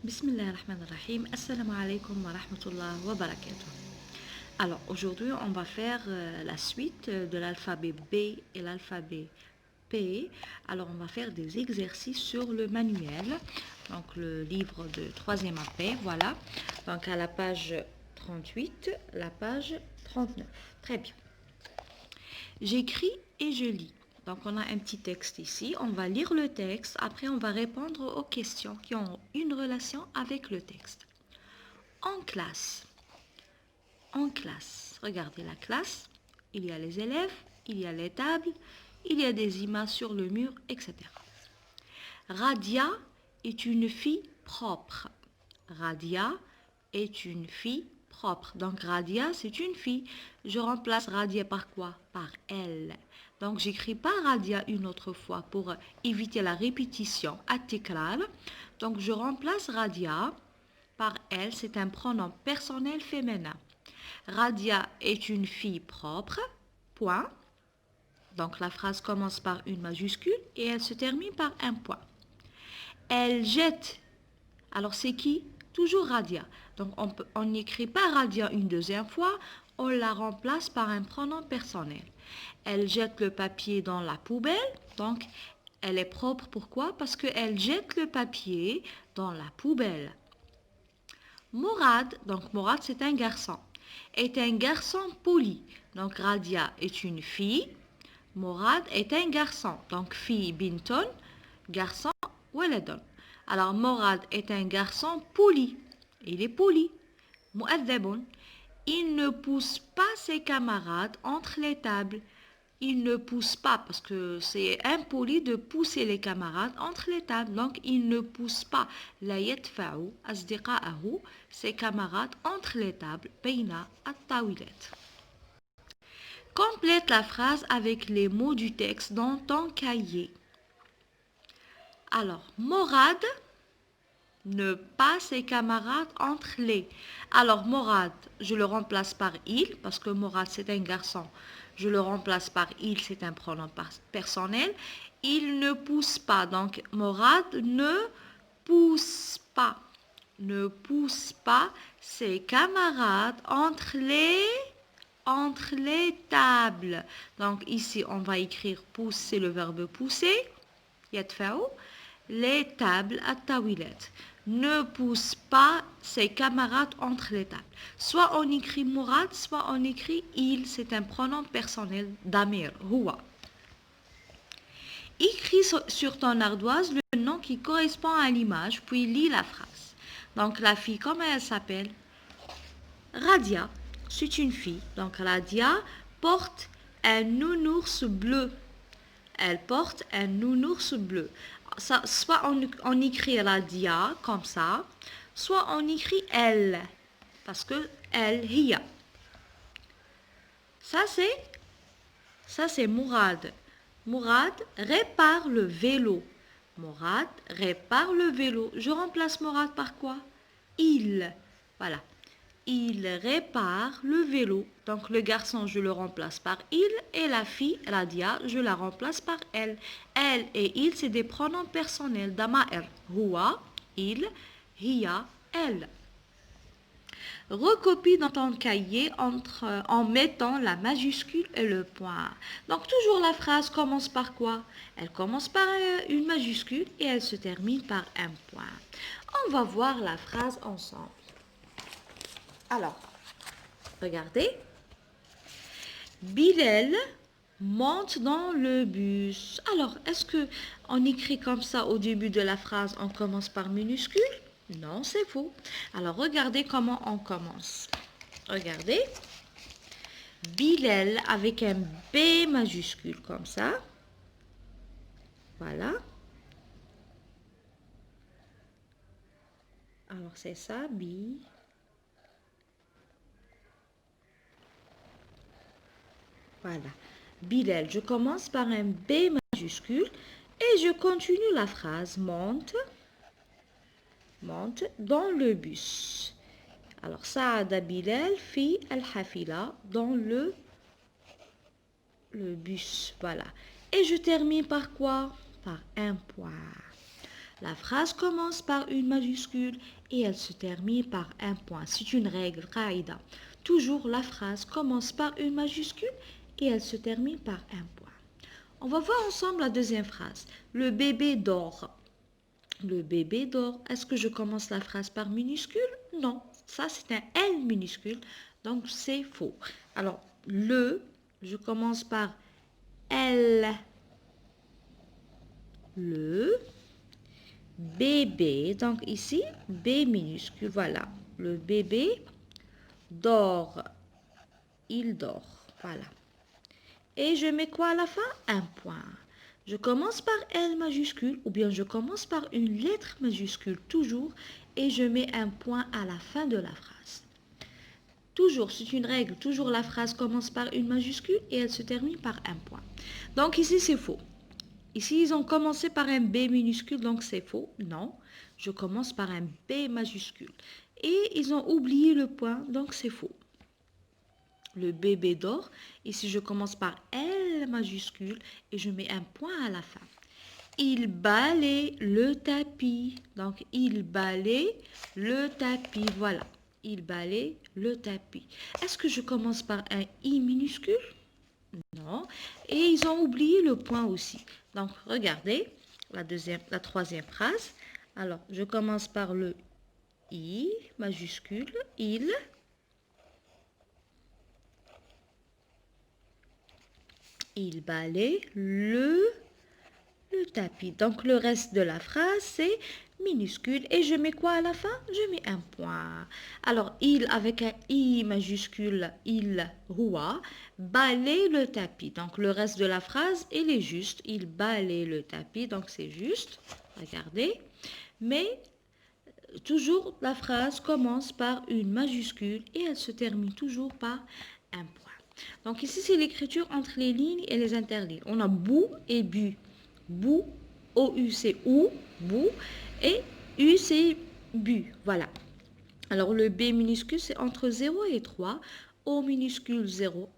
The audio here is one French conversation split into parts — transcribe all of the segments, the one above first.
Bismillahirrahmanirrahim. Assalamu alaikum wa rahmatullah wa barakatuh. Alors aujourd'hui, on va faire la suite de l'alphabet B et l'alphabet P. Alors on va faire des exercices sur le manuel, donc le livre de troisième AP, voilà. Donc à la page 38, la page 39. Très bien. J'écris et je lis. Donc on a un petit texte ici, on va lire le texte, après on va répondre aux questions qui ont une relation avec le texte. En classe, regardez la classe, il y a les élèves, il y a les tables, il y a des images sur le mur, etc. Radia est une fille propre. Radia est une fille propre. Donc Radia, c'est une fille. Je remplace Radia par quoi? Par elle. Donc j'écris pas Radia une autre fois pour éviter la répétition. At-tikrar. Donc je remplace Radia par elle. C'est un pronom personnel féminin. Radia est une fille propre. Point. Donc la phrase commence par une majuscule et elle se termine par un point. Elle jette. Alors c'est qui? Toujours Radia. Donc on n'écrit pas Radia une deuxième fois, on la remplace par un pronom personnel. Elle jette le papier dans la poubelle. Donc elle est propre. Pourquoi? Parce qu'elle jette le papier dans la poubelle. Mourad, donc Mourad c'est un garçon, est un garçon poli. Donc Radia est une fille. Mourad est un garçon. Donc fille binton, garçon waladon. Alors Mourad est un garçon poli. Il est poli. Mu'adhabun. Il ne pousse pas ses camarades entre les tables. Il ne pousse pas parce que c'est impoli de pousser les camarades entre les tables. Donc il ne pousse pas. La yadfa'u asdiqa'ahu, ses camarades entre les tables. Bayna at-tawilat. Complète la phrase avec les mots du texte dans ton cahier. Alors, Morad ne pas ses camarades entre les. Alors, Morad, je le remplace par il, parce que Morad, c'est un garçon. Je le remplace par il, c'est un pronom personnel. Il ne pousse pas. Donc, Morad ne pousse pas. Ne pousse pas ses camarades entre les tables. Donc, ici, on va écrire pousse, c'est le verbe pousser. Yadfa'u. Les tables à tawilet. Ne pousse pas ses camarades entre les tables. Soit on écrit Mourad, soit on écrit il. C'est un pronom personnel d'Amir, Huwa. Écris sur ton ardoise le nom qui correspond à l'image, puis lis la phrase. Donc la fille, comment elle s'appelle? Radia, c'est une fille. Donc Radia porte un nounours bleu. Elle porte un nounours bleu. Ça, soit on écrit Radia comme ça, soit on écrit elle, parce que elle, hiya. Ça c'est Mourad. Mourad répare le vélo. Mourad répare le vélo. Je remplace Mourad par quoi? Il. Voilà. Il répare le vélo. Donc le garçon, je le remplace par il et la fille, Radia, je la remplace par elle. Elle et il, c'est des pronoms personnels. Dama'er, huwa, il, hiya, elle. Recopie dans ton cahier en mettant la majuscule et le point. Donc toujours la phrase commence par quoi? Elle commence par une majuscule et elle se termine par un point. On va voir la phrase ensemble. Alors, regardez. Bilal monte dans le bus. Alors, est-ce que on écrit comme ça au début de la phrase, on commence par minuscule? Non, c'est faux. Alors, regardez comment on commence. Regardez. Bilal avec un B majuscule comme ça. Voilà. Alors, c'est ça, B. Voilà. Bilal, je commence par un B majuscule et je continue la phrase. Monte dans le bus. Alors, Saada Bilal fi al-hafila dans le bus. Voilà. Et je termine par quoi? Par un point. La phrase commence par une majuscule et elle se termine par un point. C'est une règle, qaïda. Toujours la phrase commence par une majuscule et elle se termine par un point. On va voir ensemble la deuxième phrase. Le bébé dort. Le bébé dort. Est-ce que je commence la phrase par minuscule? Non, ça c'est un L minuscule, donc c'est faux. Alors, je commence par L. Le bébé, donc ici, B minuscule, voilà. Le bébé dort. Il dort, voilà. Et je mets quoi à la fin? Un point. Je commence par L majuscule ou bien je commence par une lettre majuscule toujours et je mets un point à la fin de la phrase. Toujours, c'est une règle, toujours la phrase commence par une majuscule et elle se termine par un point. Donc ici c'est faux. Ici ils ont commencé par un B minuscule donc c'est faux. Non, je commence par un B majuscule. Et ils ont oublié le point donc c'est faux. Le bébé dort. Ici, je commence par L majuscule et je mets un point à la fin. Il balaye le tapis. Donc, il balaye le tapis. Voilà. Il balaye le tapis. Est-ce que je commence par un I minuscule? Non. Et ils ont oublié le point aussi. Donc, regardez la troisième phrase. Alors, je commence par le I majuscule. Il balaye le tapis. Donc, le reste de la phrase, c'est minuscule. Et je mets quoi à la fin? Je mets un point. Alors, il avec un I majuscule, il, huwa, balaye le tapis. Donc, le reste de la phrase, il est juste. Il balaye le tapis. Donc, c'est juste. Regardez. Mais, toujours, la phrase commence par une majuscule et elle se termine toujours par un point. Donc ici, c'est l'écriture entre les lignes et les interlignes. On a bou et bu. Bou, O-U, c'est ou, bou, et U, c'est bu. Voilà. Alors, le B minuscule, c'est entre 0 et 3. O minuscule 0,1,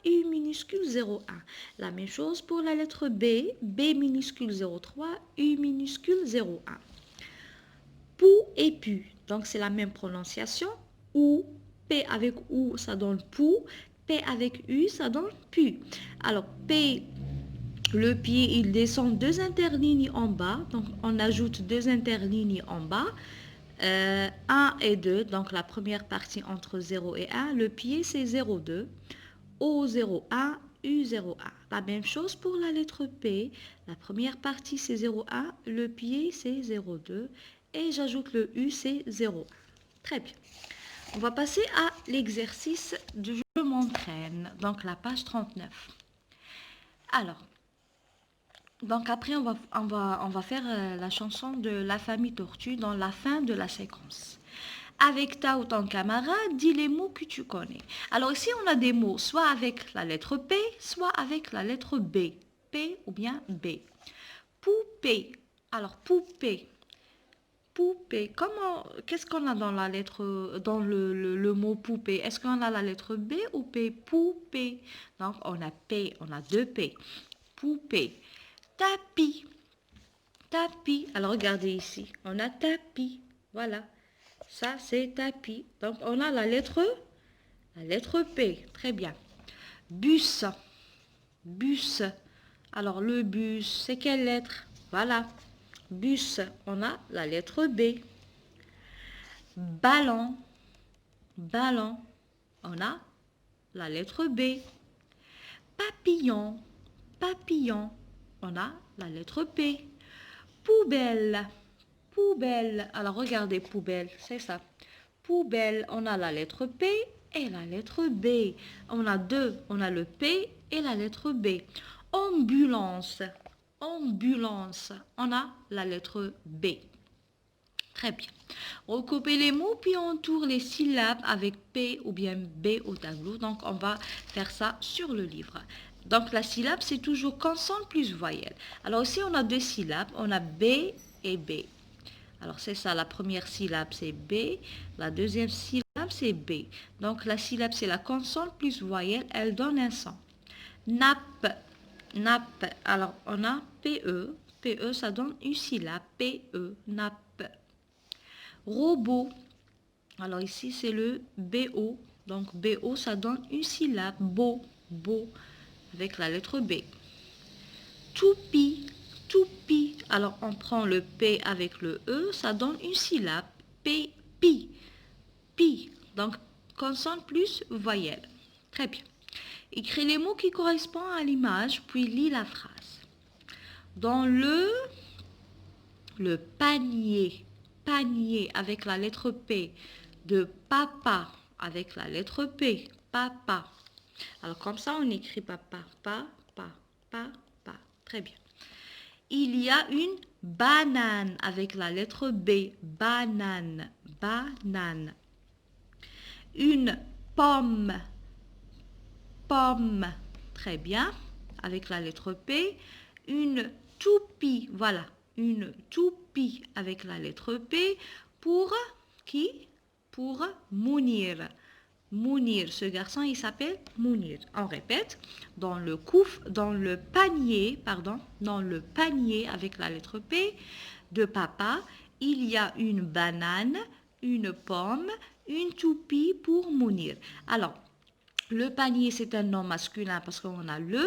U minuscule 0,1. La même chose pour la lettre B. B minuscule 0,3, U minuscule 0,1. Pou et pu. Donc, c'est la même prononciation. Ou, P avec ou, ça donne pou. P avec U, ça donne pu. Alors, P, le pied, il descend 2 interlignes en bas. Donc, on ajoute 2 interlignes en bas. 1 et 2. Donc, la première partie entre 0 et 1. Le pied, c'est 0,2. O, 0,1. U, 0,1. La même chose pour la lettre P. La première partie, c'est 0,1. Le pied, c'est 0,2. Et j'ajoute le U, c'est 0,1. Très bien. On va passer à l'exercice de je m'entraîne, donc la page 39. Alors, donc après on va faire la chanson de la famille Tortue dans la fin de la séquence. Avec ta ou ton camarade, dis les mots que tu connais. Alors ici on a des mots soit avec la lettre P, soit avec la lettre B. P ou bien B. Poupée. Alors poupée. Poupée. Qu'est-ce qu'on a dans la lettre, dans le mot poupée? Est-ce qu'on a la lettre B ou P? Poupée. Donc, on a P, on a 2 P. Poupée. Tapis. Tapis. Alors, regardez ici. On a tapis. Voilà. Ça, c'est tapis. Donc, on a la lettre P. Très bien. Bus. Bus. Alors, le bus, c'est quelle lettre? Voilà. Bus, on a la lettre B. Ballon, ballon, on a la lettre B. Papillon, papillon, on a la lettre P. Poubelle, poubelle, alors regardez poubelle, c'est ça. Poubelle, on a la lettre P et la lettre B. On a deux, on a le P et la lettre B. Ambulance, ambulance, on a la lettre B. Très bien. Recoupez les mots, puis on entoure les syllabes avec P ou bien B au tableau. Donc, on va faire ça sur le livre. Donc, la syllabe, c'est toujours consonne plus voyelle. Alors, ici, on a deux syllabes. On a B et B. Alors, c'est ça. La première syllabe, c'est B. La deuxième syllabe, c'est B. Donc, la syllabe, c'est la consonne plus voyelle. Elle donne un son. Nappe. Nappe. Alors, on a PE. PE, ça donne une syllabe. PE, nappe. Robot. Alors ici, c'est le BO. Donc BO, ça donne une syllabe. Beau, beau, avec la lettre B. Toupie, toupie. Alors on prend le P avec le E, ça donne une syllabe. P, pi, pi. Donc consonne plus voyelle. Très bien. Écris les mots qui correspondent à l'image, puis lis la phrase. Dans le panier, panier avec la lettre P, de papa avec la lettre P, papa. Alors comme ça, on écrit papa, papa, papa. Très bien. Il y a une banane avec la lettre B, banane, banane. Une pomme, pomme. Très bien. Avec la lettre P. Une toupie, voilà, une toupie avec la lettre P pour qui? Pour Mounir. Mounir, ce garçon, il s'appelle Mounir. On répète, dans le panier avec la lettre P de papa, il y a une banane, une pomme, une toupie pour Mounir. Alors, le panier, c'est un nom masculin parce qu'on a le.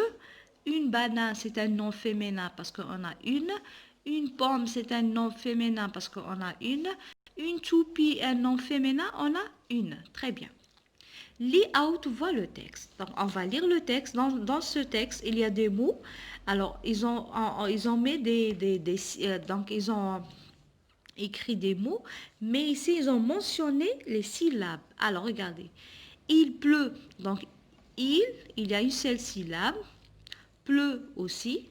Une banane, c'est un nom féminin parce qu'on a une. Une pomme, c'est un nom féminin parce qu'on a une. Une toupie, un nom féminin, on a une. Très bien. Lis out, vois le texte. Donc, on va lire le texte. Dans ce texte, il y a des mots. Alors, ils ont écrit des mots, mais ici, ils ont mentionné les syllabes. Alors, regardez. Il pleut. Donc, il y a une seule syllabe. Pleut aussi.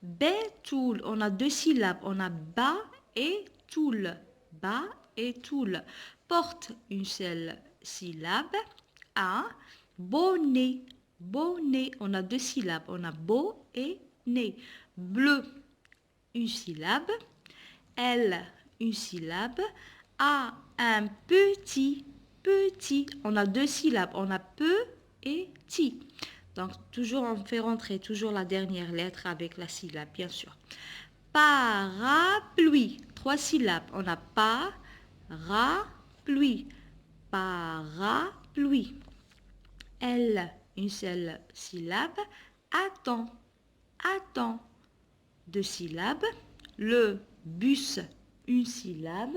Betoul, on a deux syllabes. On a ba et toul. Ba et toul. Porte, une seule syllabe. A. Bonnet. Bonnet, on a deux syllabes. On a beau et né. Bleu, une syllabe. L, une syllabe. A, un petit. Petit, on a deux syllabes. On a peu et ti. Donc, toujours, on fait rentrer toujours la dernière lettre avec la syllabe, bien sûr. Parapluie, trois syllabes. On a parapluie. Parapluie. L, une seule syllabe. Attends, attends, deux syllabes. Le bus, une syllabe.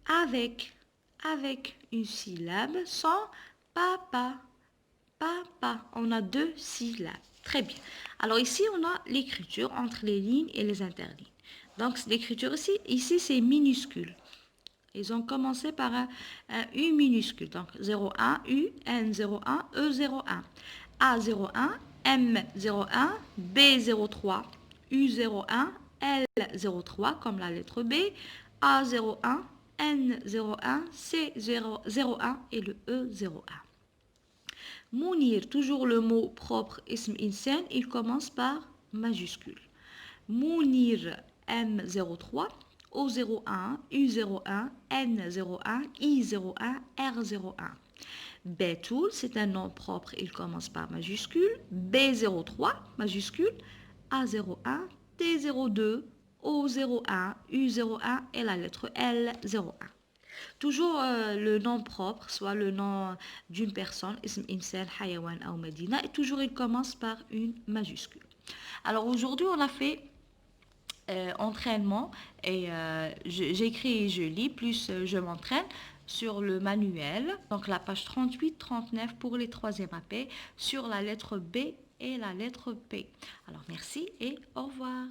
Avec une syllabe. Sans papa. Papa, on a deux syllabes. Très bien. Alors ici, on a l'écriture entre les lignes et les interlignes. Donc l'écriture ici c'est minuscule. Ils ont commencé par un U minuscule. Donc 01, U, N01, E01. A01, M01, B03, U01, L03 comme la lettre B, A01, N01, C01 et le E01. Mounir, toujours le mot propre ism insan, il commence par majuscule. Mounir, M03, O01, U01, N01, I01, R01. Betoul, c'est un nom propre, il commence par majuscule. B03, majuscule. A01, T02, O01, U01 et la lettre L01. Toujours le nom propre, soit le nom d'une personne, ism insan, hayawan ou medina, et toujours il commence par une majuscule. Alors aujourd'hui, on a fait entraînement et j'écris et je lis, plus je m'entraîne sur le manuel, donc la page 38-39 pour les troisièmes AP, sur la lettre B et la lettre P. Alors merci et au revoir.